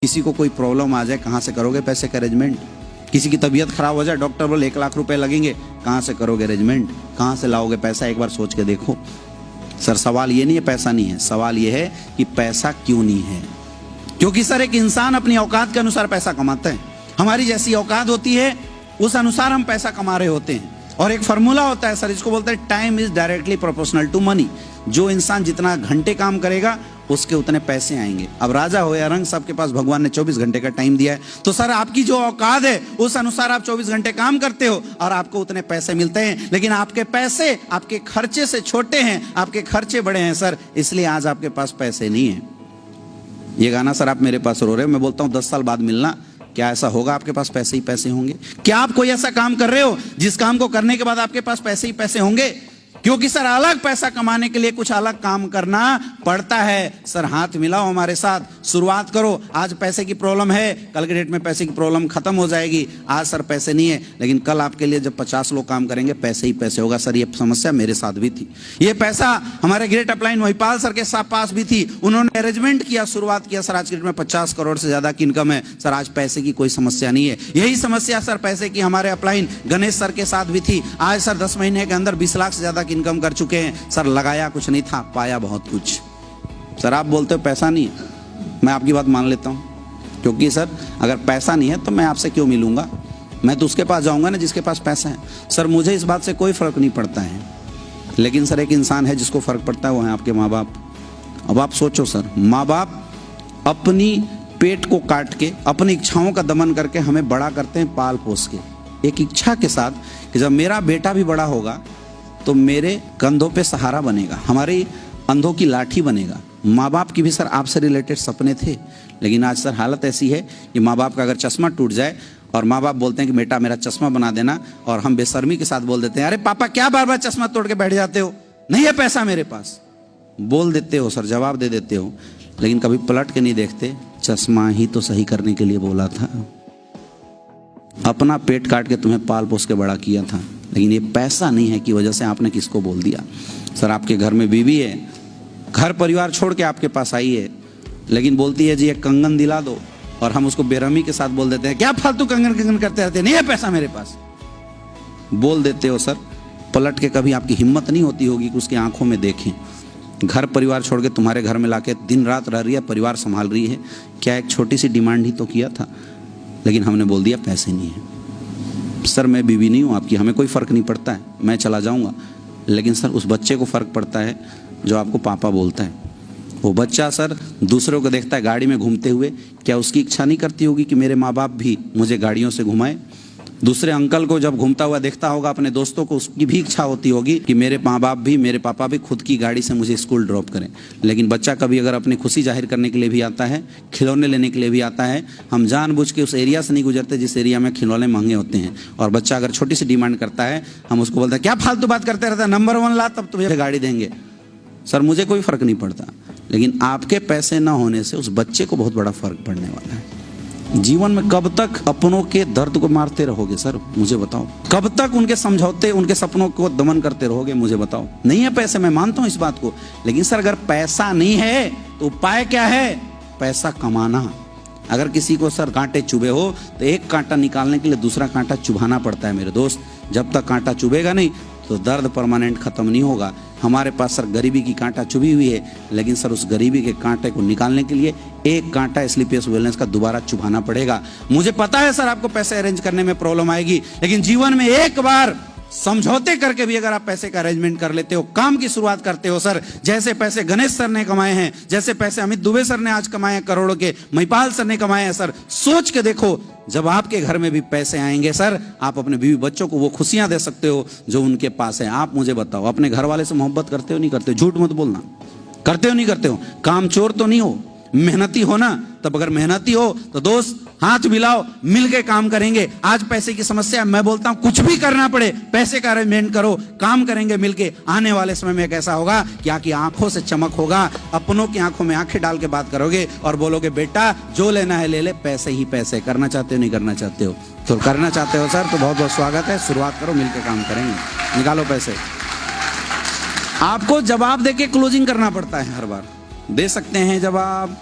किसी को कोई प्रॉब्लम आ जाए, कहाँ से करोगे पैसे का अरेंजमेंट? किसी की तबीयत खराब हो जाए, डॉक्टर बोले 1 लाख रुपए लगेंगे, कहाँ से करोगे अरेंजमेंट? कहाँ से लाओगे पैसा? एक बार सोच के देखो। सर सवाल ये नहीं है पैसा नहीं है, सवाल ये है कि पैसा क्यों नहीं है। क्योंकि सर एक इंसान अपनी औकात के अनुसार पैसा कमाता है। हमारी जैसी औकात होती है उस अनुसार हम पैसा कमा रहे होते हैं। और एक फार्मूला होता है सर, इसको बोलते हैं time is directly proportional to money. जो इंसान जितना घंटे काम करेगा उसके उतने पैसे आएंगे। अब राजा हो या रंग, सबके पास भगवान ने 24 घंटे का टाइम दिया है। तो सर आपकी जो औकात है उस अनुसार आप 24 घंटे काम करते हो और आपको उतने पैसे मिलते हैं। लेकिन आपके पैसे आपके खर्चे से छोटे हैं, आपके खर्चे बड़े हैं सर, इसलिए आज आपके पास पैसे नहीं है। ये गाना सर आप मेरे पास रो रहे हो, मैं बोलता हूँ 10 साल बाद मिलना, क्या ऐसा होगा? आपके पास पैसे ही पैसे होंगे? क्या आप कोई ऐसा काम कर रहे हो जिस काम को करने के बाद आपके पास पैसे ही पैसे होंगे? क्योंकि सर अलग पैसा कमाने के लिए कुछ अलग काम करना पड़ता है। सर हाथ मिलाओ हमारे साथ, शुरुआत करो। आज पैसे की प्रॉब्लम है, कल के डेट में पैसे की प्रॉब्लम खत्म हो जाएगी। आज सर पैसे नहीं है, लेकिन कल आपके लिए जब 50 लोग काम करेंगे पैसे ही पैसे होगा। सर ये समस्या मेरे साथ भी थी। ये पैसा हमारे ग्रेट अपलाइन महिपाल सर के पास भी थी। उन्होंने अरेंजमेंट किया, शुरुआत किया। सर आज के डेट में 50 करोड़ से ज्यादा की इनकम है। सर आज पैसे की कोई समस्या नहीं है। यही समस्या सर पैसे की हमारे अपलाइन गणेश सर के साथ भी थी। आज सर 10 महीने के अंदर 20 लाख से ज्यादा इनकम कर चुके हैं। सर लगाया कुछ नहीं था, पाया बहुत कुछ। सर आप बोलते हो पैसा नहीं है, मैं आपकी बात मान लेता हूं। क्योंकि सर अगर पैसा नहीं है तो मैं आपसे क्यों मिलूंगा? मैं तो उसके पास जाऊंगा ना जिसके पास पैसा है। सर मुझे इस बात से कोई फर्क नहीं पड़ता है, लेकिन सर एक इंसान है जिसको फर्क पड़ता है, वो है आपके माँ बाप। अब आप सोचो सर, माँ बाप अपनी पेट को काट के, अपनी इच्छाओं का दमन करके हमें बड़ा करते हैं, पाल पोस के, एक इच्छा के साथ कि जब मेरा बेटा भी बड़ा होगा तो मेरे कंधों पे सहारा बनेगा, हमारी अंधों की लाठी बनेगा। माँ बाप की भी सर आपसे रिलेटेड सपने थे, लेकिन आज सर हालत ऐसी है कि माँ बाप का अगर चश्मा टूट जाए और माँ बाप बोलते हैं कि बेटा मेरा चश्मा बना देना, और हम बेशर्मी के साथ बोल देते हैं अरे पापा क्या बार बार चश्मा तोड़ के बैठ जाते हो, नहीं है पैसा मेरे पास। बोल देते हो सर, जवाब दे देते हो, लेकिन कभी पलट के नहीं देखते, चश्मा ही तो सही करने के लिए बोला था, अपना पेट काट के तुम्हें पाल पोस के बड़ा किया था, लेकिन ये पैसा नहीं है की वजह से आपने किसको बोल दिया। सर आपके घर में बीवी है, घर परिवार छोड़ के आपके पास आई है, लेकिन बोलती है जी एक कंगन दिला दो, और हम उसको बेरहमी के साथ बोल देते हैं क्या फालतू कंगन करते रहते, नहीं है पैसा मेरे पास। बोल देते हो सर, पलट के कभी आपकी हिम्मत नहीं होती होगी कि उसकी आंखों में देखें। घर परिवार छोड़ के तुम्हारे घर में लाके दिन रात रह रही है, परिवार संभाल रही है, क्या एक छोटी सी डिमांड ही तो किया था, लेकिन हमने बोल दिया पैसे नहीं है। सर मैं बीवी नहीं हूँ आपकी, हमें कोई फ़र्क नहीं पड़ता है, मैं चला जाऊँगा, लेकिन सर उस बच्चे को फ़र्क पड़ता है जो आपको पापा बोलता है। वो बच्चा सर दूसरों को देखता है गाड़ी में घूमते हुए, क्या उसकी इच्छा नहीं करती होगी कि मेरे माँ बाप भी मुझे गाड़ियों से घुमाए? दूसरे अंकल को जब घूमता हुआ देखता होगा अपने दोस्तों को, उसकी भी इच्छा होती होगी कि मेरे माँ बाप भी, मेरे पापा भी खुद की गाड़ी से मुझे स्कूल ड्रॉप करें। लेकिन बच्चा कभी अगर अपनी खुशी जाहिर करने के लिए भी आता है, खिलौने लेने के लिए भी आता है, हम जानबूझ के उस एरिया से नहीं गुजरते जिस एरिया में खिलौने महंगे होते हैं। और बच्चा अगर छोटी सी डिमांड करता है, हम उसको बोलते हैं क्या फालतू बात करते रहता है, नंबर 1 ला तब तुझे गाड़ी देंगे। सर मुझे कोई फ़र्क नहीं पड़ता, लेकिन आपके पैसे ना होने से उस बच्चे को बहुत बड़ा फ़र्क पड़ने वाला है। जीवन में कब तक अपनों के दर्द को मारते रहोगे सर, मुझे बताओ? कब तक उनके समझौते, उनके सपनों को दमन करते रहोगे, मुझे बताओ? नहीं है पैसे, मैं मानता हूं इस बात को, लेकिन सर अगर पैसा नहीं है तो उपाय क्या है? पैसा कमाना। अगर किसी को सर कांटे चुभे हो तो एक कांटा निकालने के लिए दूसरा कांटा चुभाना पड़ता है मेरे दोस्त। जब तक कांटा चुभेगा नहीं तो दर्द परमानेंट खत्म नहीं होगा। हमारे पास सर गरीबी की कांटा चुभी हुई है, लेकिन सर उस गरीबी के कांटे को निकालने के लिए एक कांटा स्लीपियस वेलनेस का दोबारा चुभाना पड़ेगा। मुझे पता है सर आपको पैसे अरेंज करने में प्रॉब्लम आएगी, लेकिन जीवन में एक बार समझौते करके भी अगर आप पैसे का अरेंजमेंट कर लेते हो, काम की शुरुआत करते हो सर, जैसे पैसे गणेश सर ने कमाए हैं, जैसे पैसे अमित दुबे सर ने आज कमाए हैं करोड़ों के, महिपाल सर ने कमाए हैं, सर सोच के देखो जब आपके घर में भी पैसे आएंगे सर, आप अपने बीवी बच्चों को वो खुशियां दे सकते हो जो उनके पास है। आप मुझे बताओ, अपने घर वाले से मोहब्बत करते हो नहीं करते? झूठ मत बोलना, करते हो नहीं करते हो? काम चोर तो नहीं हो, मेहनती हो ना? तब अगर मेहनती हो तो दोस्त हाथ मिलाओ, मिलके काम करेंगे। आज पैसे की समस्या, मैं बोलता हूं कुछ भी करना पड़े पैसे का अरेंजमेंट करो, काम करेंगे मिलके। आने वाले समय में कैसा होगा कि आपकी आंखों से चमक होगा, अपनों की आंखों में आंखें डाल के बात करोगे और बोलोगे बेटा जो लेना है ले ले, पैसे ही पैसे। करना चाहते हो नहीं करना चाहते हो? तो करना चाहते हो सर तो बहुत बहुत स्वागत है, शुरुआत करो, मिलकर काम करेंगे, निकालो पैसे। आपको जवाब देके क्लोजिंग करना पड़ता है, हर बार दे सकते हैं जवाब,